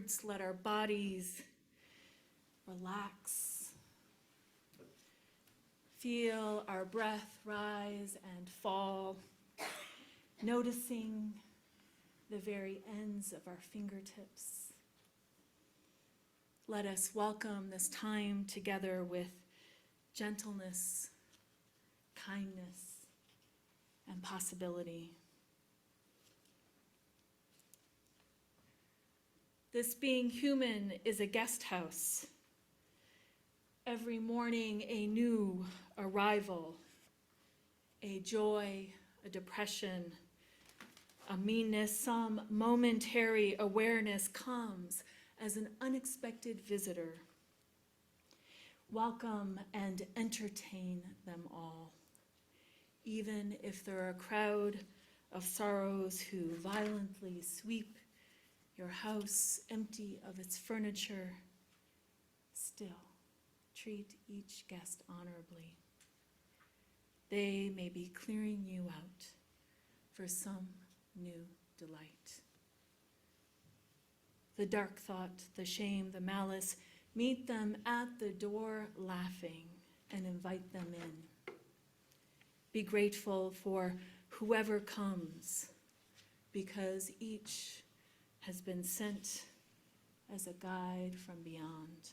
words, let our bodies relax. Feel our breath rise and fall, noticing the very ends of our fingertips. Let us welcome this time together with gentleness, kindness, and possibility. This being human is a guest house. Every morning a new arrival, a joy, a depression, a meanness, some momentary awareness comes as an unexpected visitor. Welcome and entertain them all, even if there are a crowd of sorrows who violently sweep your house empty of its furniture. Still, treat each guest honorably. They may be clearing you out for some new delight. The dark thought, the shame, the malice, meet them at the door laughing and invite them in. Be grateful for whoever comes, because each has been sent as a guide from beyond.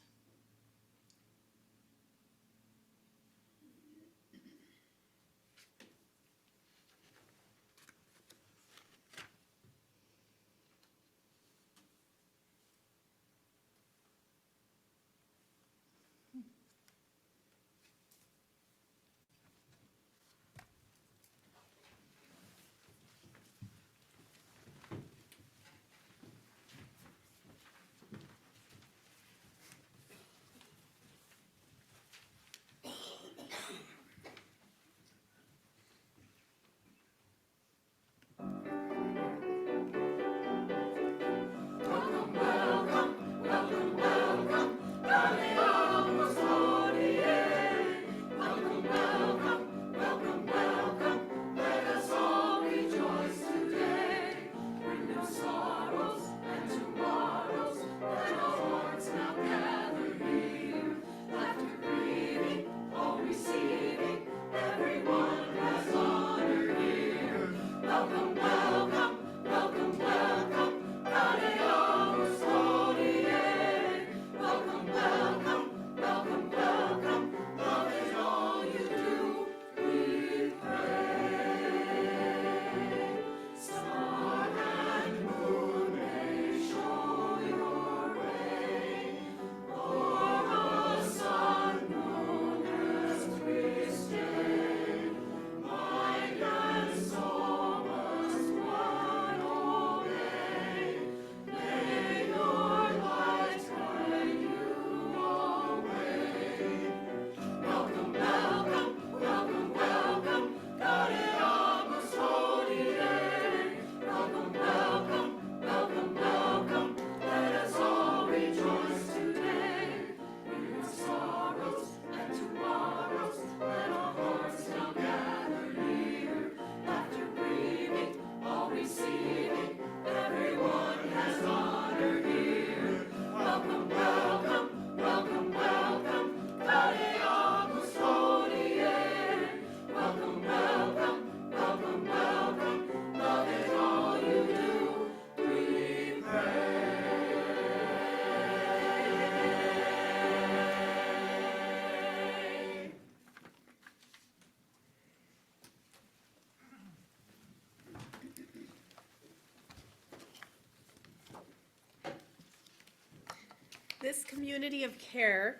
This community of care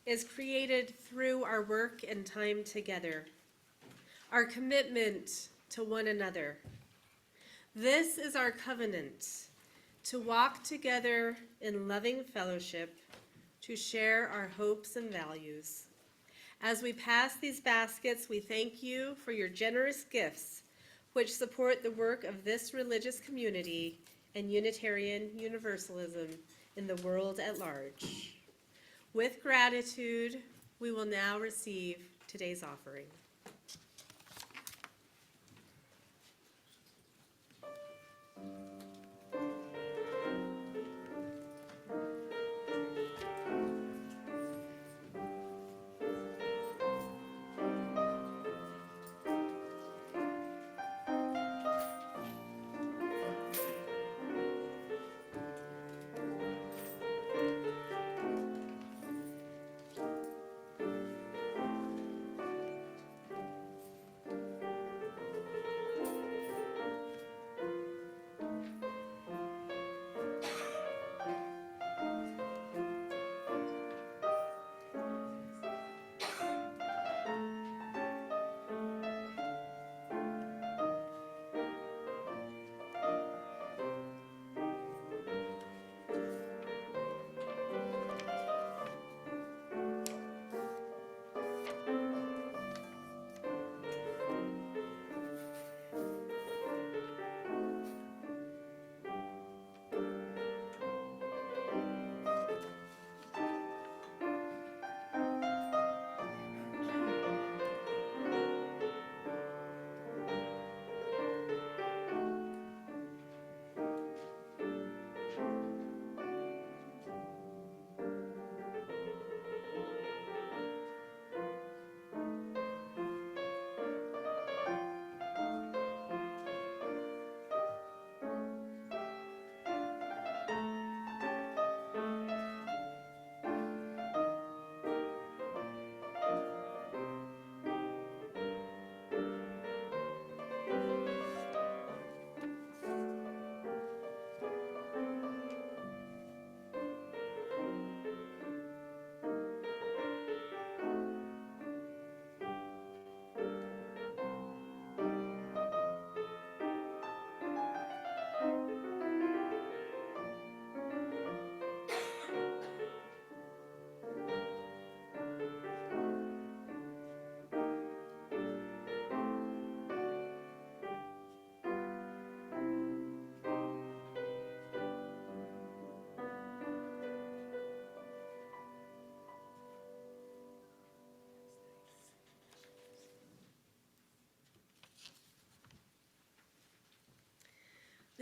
is created through our work and time together, our commitment to one another. This is our covenant, to walk together in loving fellowship, to share our hopes and values. As we pass these baskets, we thank you for your generous gifts, which support the work of this religious community and Unitarian Universalism in the world at large. With gratitude, we will now receive today's offering.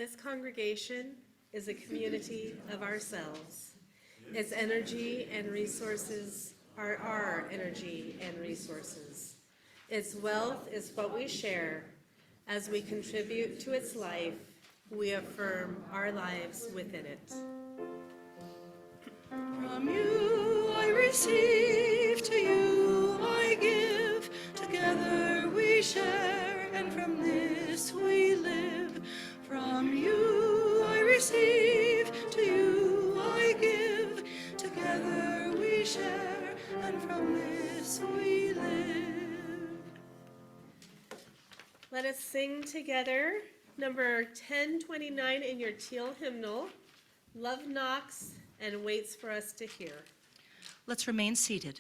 This congregation is a community of ourselves. Its energy and resources are our energy and resources. Its wealth is what we share. As we contribute to its life, we affirm our lives within it. From you I receive, to you I give. Together we share, and from this we live. From you I receive, to you I give. Together we share, and from this we live. Let us sing together number 1029 in your teal hymnal, Love Knocks and Waits for Us to Hear. Let's remain seated.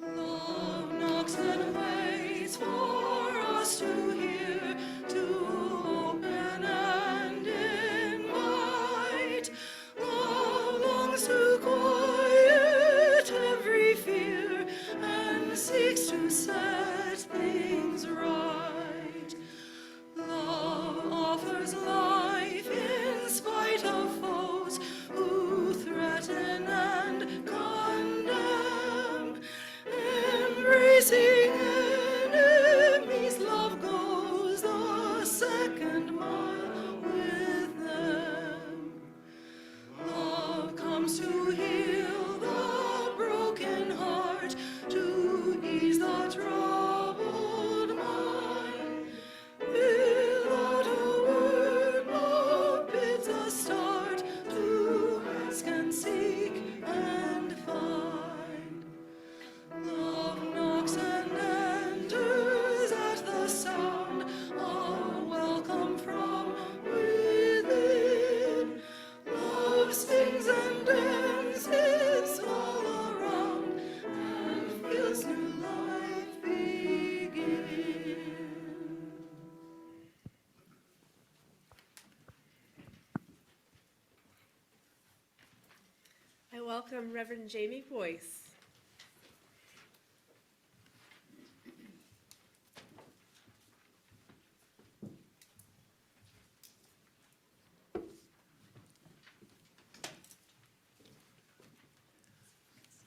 Love knocks and waits for us to hear, to open and invite. Love longs to quiet every fear and seeks to set things right. Love offers life in spite of foes who threaten and condemn. Embracing enemies, love goes the second mile with them. Love comes to heal the broken heart, to ease the troubled mind. Without a word, love bids us start to ask and seek and find. Love knocks and enters at the sound of welcome from within. Love sings and dances all around and feels new life begin. I welcome Reverend Jaimie Boyce.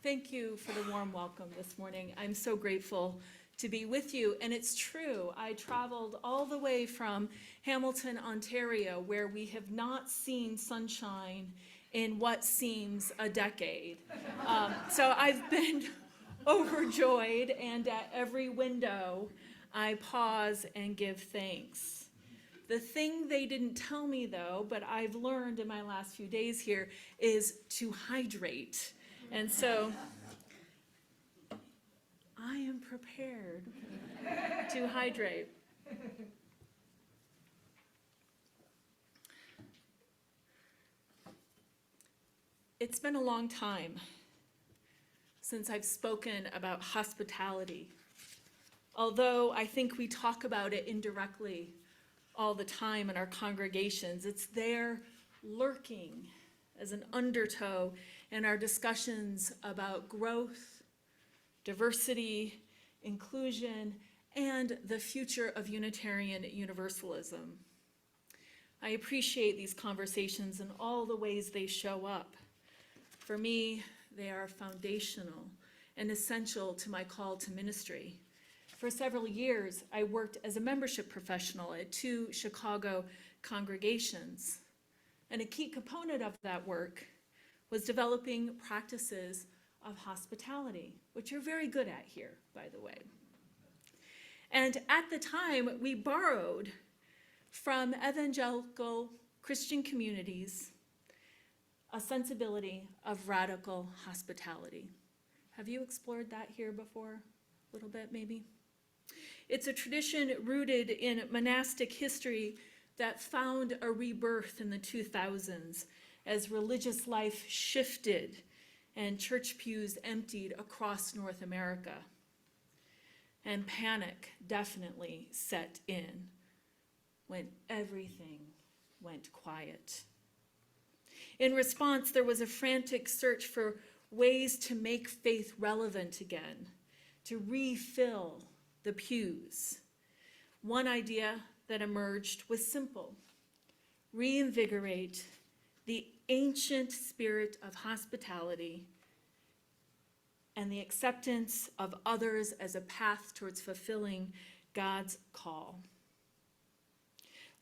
Thank you for the warm welcome this morning. I'm so grateful to be with you. And it's true, I traveled all the way from Hamilton, Ontario, where we have not seen sunshine in what seems a decade. So I've been overjoyed, and at every window, I pause and give thanks. The thing they didn't tell me, though, but I've learned in my last few days here, is to hydrate. And so I am prepared to hydrate. It's been a long time since I've spoken about hospitality, although I think we talk about it indirectly all the time in our congregations. It's there lurking as an undertow in our discussions about growth, diversity, inclusion, and the future of Unitarian Universalism. I appreciate these conversations in all the ways they show up. For me, they are foundational and essential to my call to ministry. For several years, I worked as a membership professional at 2 Chicago congregations. And a key component of that work was developing practices of hospitality, which you're very good at here, by the way. And at the time, we borrowed from evangelical Christian communities a sensibility of radical hospitality. Have you explored that here before? A little bit, maybe? It's a tradition rooted in monastic history that found a rebirth in the 2000s as religious life shifted and church pews emptied across North America. And panic definitely set in when everything went quiet. In response, there was a frantic search for ways to make faith relevant again, to refill the pews. One idea that emerged was simple: reinvigorate the ancient spirit of hospitality and the acceptance of others as a path towards fulfilling God's call.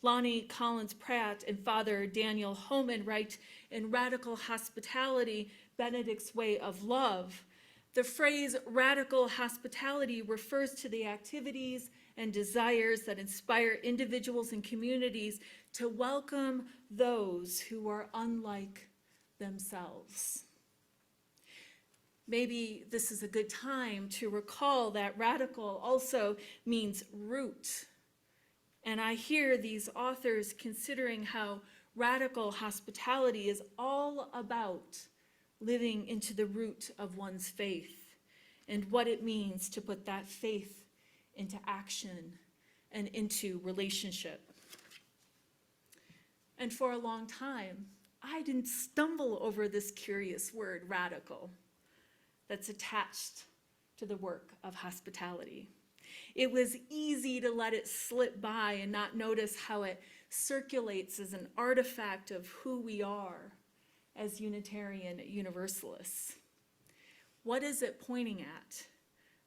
Lonnie Collins Pratt and Father Daniel Homan write in Radical Hospitality, Benedict's Way of Love, the phrase radical hospitality refers to the activities and desires that inspire individuals and communities to welcome those who are unlike themselves. Maybe this is a good time to recall that radical also means root. And I hear these authors considering how radical hospitality is all about living into the root of one's faith and what it means to put that faith into action and into relationship. And for a long time, I didn't stumble over this curious word, radical, that's attached to the work of hospitality. It was easy to let it slip by and not notice how it circulates as an artifact of who we are as Unitarian Universalists. What is it pointing at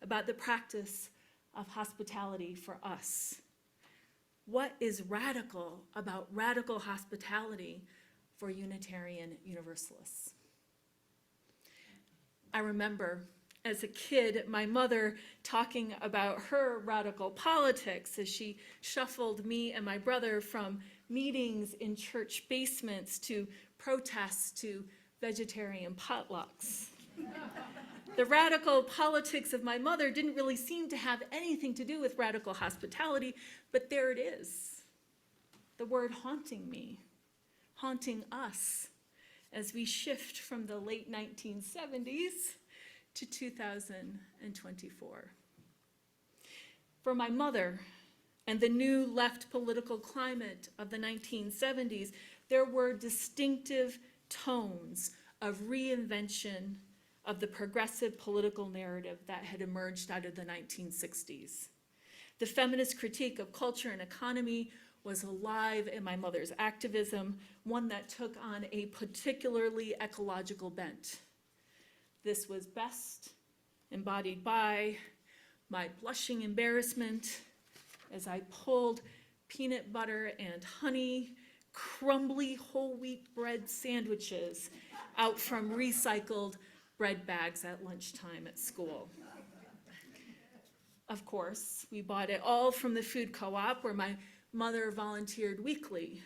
about the practice of hospitality for us? What is radical about radical hospitality for Unitarian Universalists? I remember as a kid, my mother talking about her radical politics as she shuffled me and my brother from meetings in church basements to protests to vegetarian potlucks. The radical politics of my mother didn't really seem to have anything to do with radical hospitality, but there it is. The word haunting me, haunting us as we shift from the late 1970s to 2024. For my mother and the new left political climate of the 1970s, there were distinctive tones of reinvention of the progressive political narrative that had emerged out of the 1960s. The feminist critique of culture and economy was alive in my mother's activism, one that took on a particularly ecological bent. This was best embodied by my blushing embarrassment as I pulled peanut butter and honey, crumbly whole wheat bread sandwiches out from recycled bread bags at lunchtime at school. Of course, we bought it all from the food co-op where my mother volunteered weekly.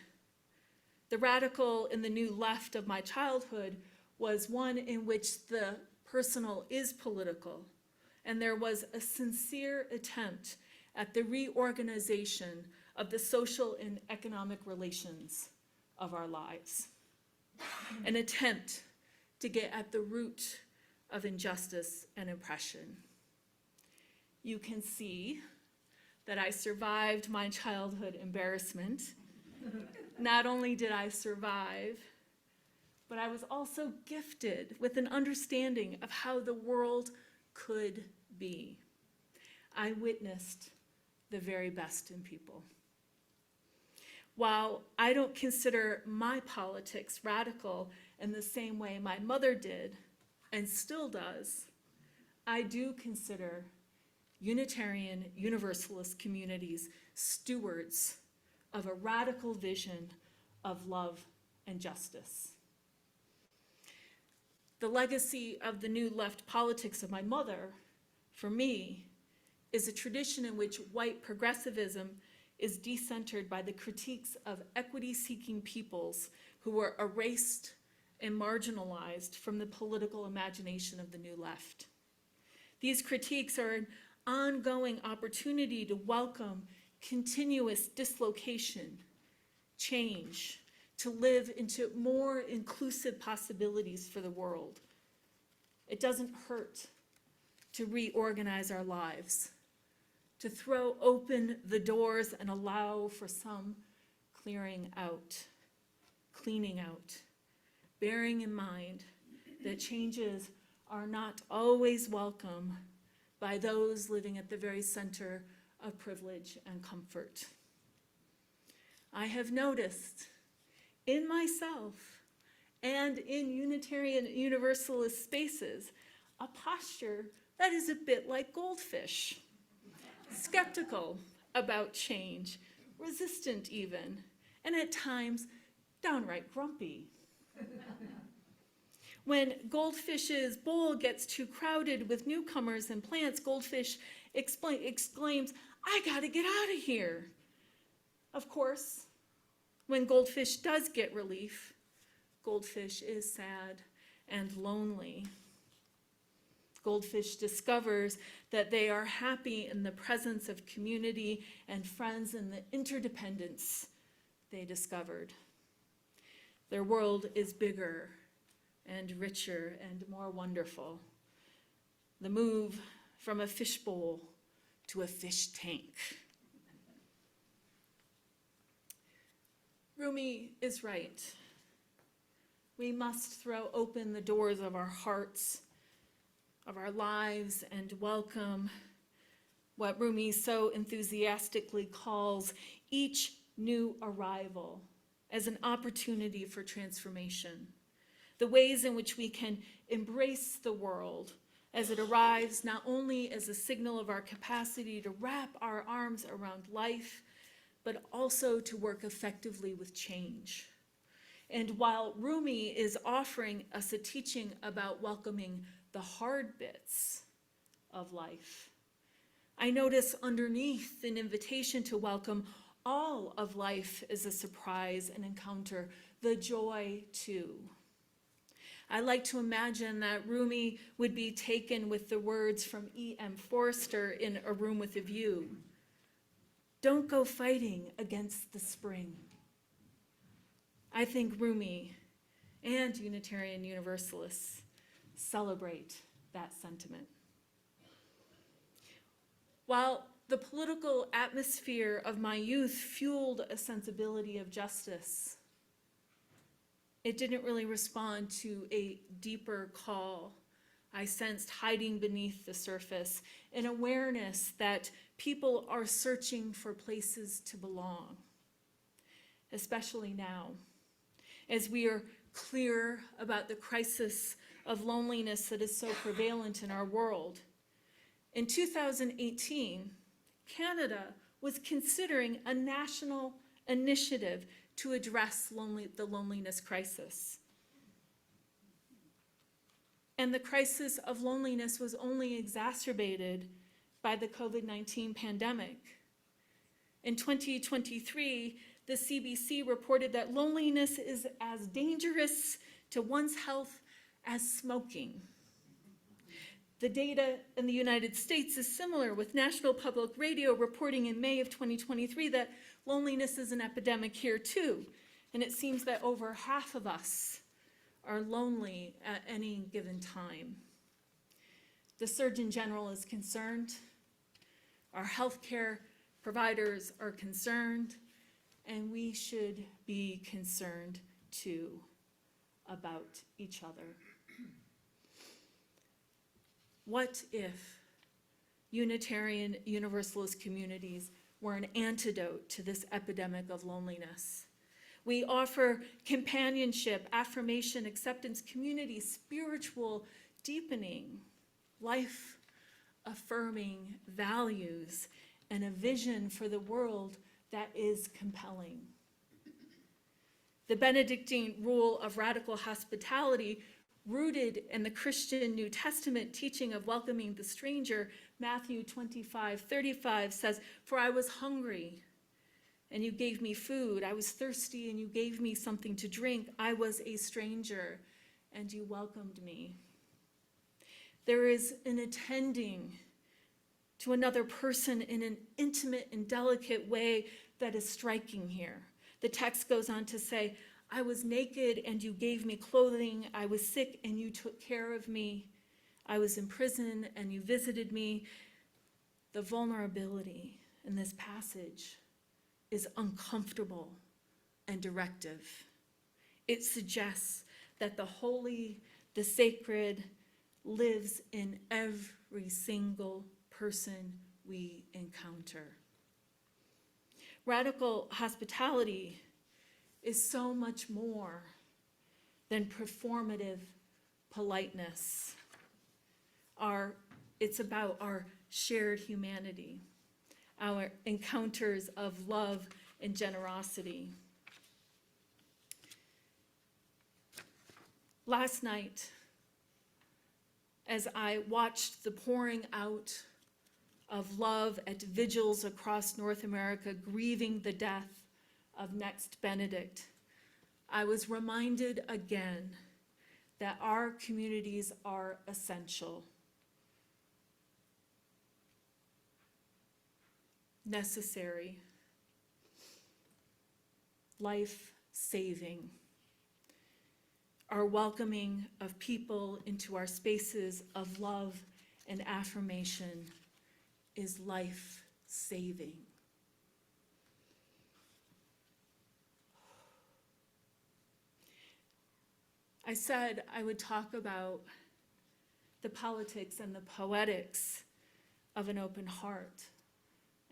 The radical in the new left of my childhood was one in which the personal is political, and there was a sincere attempt at the reorganization of the social and economic relations of our lives, an attempt to get at the root of injustice and oppression. You can see that I survived my childhood embarrassment. Not only did I survive, but I was also gifted with an understanding of how the world could be. I witnessed the very best in people. While I don't consider my politics radical in the same way my mother did and still does, I do consider Unitarian Universalist communities stewards of a radical vision of love and justice. The legacy of the new left politics of my mother, for me, is a tradition in which white progressivism is decentered by the critiques of equity-seeking peoples who were erased and marginalized from the political imagination of the new left. These critiques are an ongoing opportunity to welcome continuous dislocation, change, to live into more inclusive possibilities for the world, It doesn't hurt to reorganize our lives, to throw open the doors and allow for some cleaning out, bearing in mind that changes are not always welcome by those living at the very center of privilege and comfort. I have noticed in myself and in Unitarian Universalist spaces a posture that is a bit like goldfish, skeptical about change, resistant even, and at times downright grumpy. When Goldfish's bowl gets too crowded with newcomers and plants, Goldfish exclaims, "I gotta get out of here." Of course, when Goldfish does get relief, Goldfish is sad and lonely. Goldfish discovers that they are happy in the presence of community and friends and the interdependence they discovered. Their world is bigger and richer and more wonderful. The move from a fishbowl to a fish tank. Rumi is right. We must throw open the doors of our hearts, of our lives, and welcome what Rumi so enthusiastically calls each new arrival as an opportunity for transformation. The ways in which we can embrace the world as it arrives not only as a signal of our capacity to wrap our arms around life, but also to work effectively with change. And while Rumi is offering us a teaching about welcoming the hard bits of life, I notice underneath an invitation to welcome all of life as a surprise and encounter, the joy too. I like to imagine that Rumi would be taken with the words from E.M. Forster in A Room with a View. Don't go fighting against the spring. I think Rumi and Unitarian Universalists celebrate that sentiment. While the political atmosphere of my youth fueled a sensibility of justice, it didn't really respond to a deeper call I sensed hiding beneath the surface, an awareness that people are searching for places to belong, especially now, as we are clear about the crisis of loneliness that is so prevalent in our world. In 2018, Canada was considering a national initiative to address the loneliness crisis. And the crisis of loneliness was only exacerbated by the COVID-19 pandemic. In 2023, the CBC reported that loneliness is as dangerous to one's health as smoking. The data in the United States is similar, with National Public Radio reporting in May of 2023 that loneliness is an epidemic here too, and it seems that over half of us are lonely at any given time. The Surgeon General is concerned, our healthcare providers are concerned, and we should be concerned too about each other. What if Unitarian Universalist communities were an antidote to this epidemic of loneliness? We offer companionship, affirmation, acceptance, community, spiritual deepening, life-affirming values, and a vision for the world that is compelling. The Benedictine rule of radical hospitality, rooted in the Christian New Testament teaching of welcoming the stranger, Matthew 25:35 says, "For I was hungry, and you gave me food. I was thirsty, and you gave me something to drink. I was a stranger, and you welcomed me." There is an attending to another person in an intimate and delicate way that is striking here. The text goes on to say, "I was naked, and you gave me clothing. I was sick, and you took care of me." I was in prison and you visited me. The vulnerability in this passage is uncomfortable and directive. It suggests that the holy, the sacred, lives in every single person we encounter. Radical hospitality is so much more than performative politeness. It's about our shared humanity, our encounters of love and generosity. Last night, as I watched the pouring out of love at vigils across North America, grieving the death of Next Benedict, I was reminded again that our communities are essential, necessary, life-saving. Our welcoming of people into our spaces of love and affirmation is life-saving. I said I would talk about the politics and the poetics of an open heart.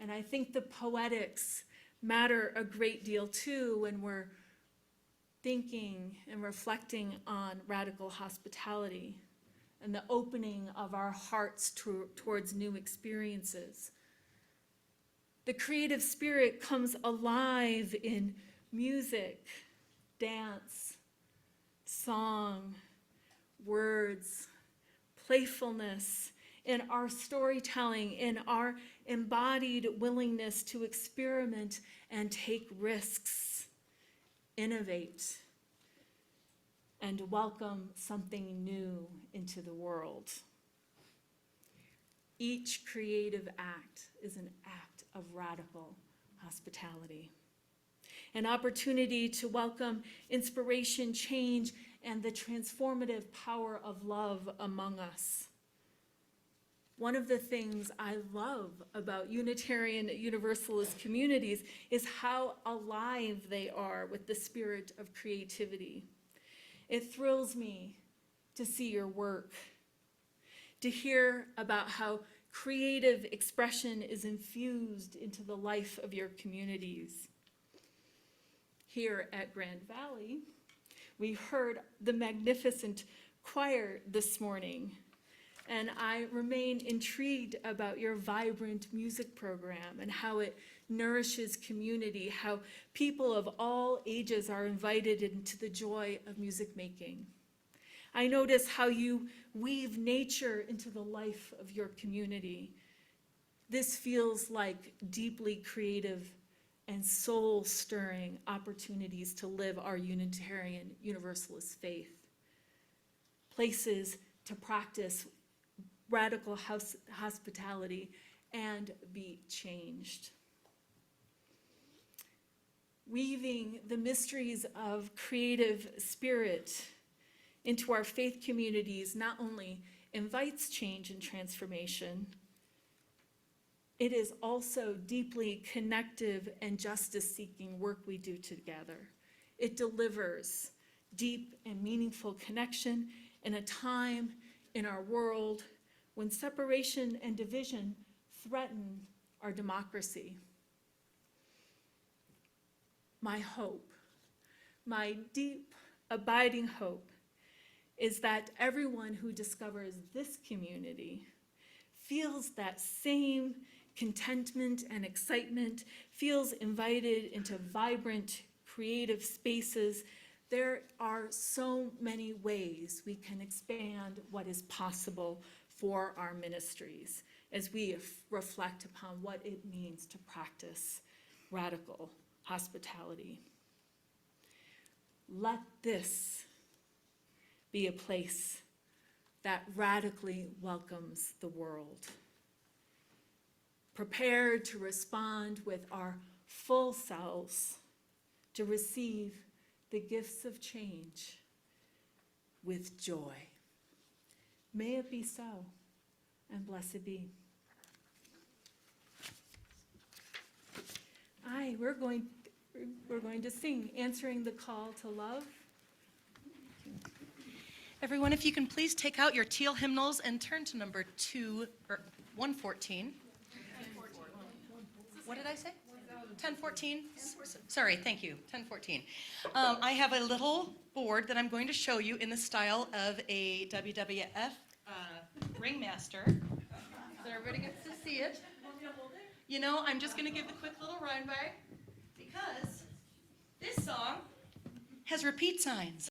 And I think the poetics matter a great deal too when we're thinking and reflecting on radical hospitality and the opening of our hearts towards new experiences. The creative spirit comes alive in music, dance, song, words, playfulness, in our storytelling, in our embodied willingness to experiment and take risks, innovate, and welcome something new into the world. Each creative act is an act of radical hospitality, an opportunity to welcome inspiration, change, and the transformative power of love among us. One of the things I love about Unitarian Universalist communities is how alive they are with the spirit of creativity. It thrills me to see your work, to hear about how creative expression is infused into the life of your communities. Here at Grand Valley, we heard the magnificent choir this morning, and I remain intrigued about your vibrant music program and how it nourishes community, how people of all ages are invited into the joy of music making. I notice how you weave nature into the life of your community. This feels like deeply creative and soul-stirring opportunities to live our Unitarian Universalist faith. Places to practice radical hospitality and be changed. Weaving the mysteries of creative spirit into our faith communities not only invites change and transformation, it is also deeply connective and justice-seeking work we do together. It delivers deep and meaningful connection in a time in our world when separation and division threaten our democracy. My hope, my deep, abiding hope, is that everyone who discovers this community feels that same contentment and excitement, feels invited into vibrant, creative spaces. There are so many ways we can expand what is possible for our ministries as we reflect upon what it means to practice radical hospitality. Let this be a place that radically welcomes the world, prepared to respond with our full selves to receive the gifts of change with joy. May it be so, and blessed be. Aye, we're going to sing, Answering the Call to Love. Everyone, if you can please take out your teal hymnals and turn to number 114. What did I say? 1014? Sorry, thank you, 1014. I have a little board that I'm going to show you in the style of a WWF ringmaster. So everybody gets to see it. You know, I'm just going to give a quick little rhyme by because this song has repeat signs.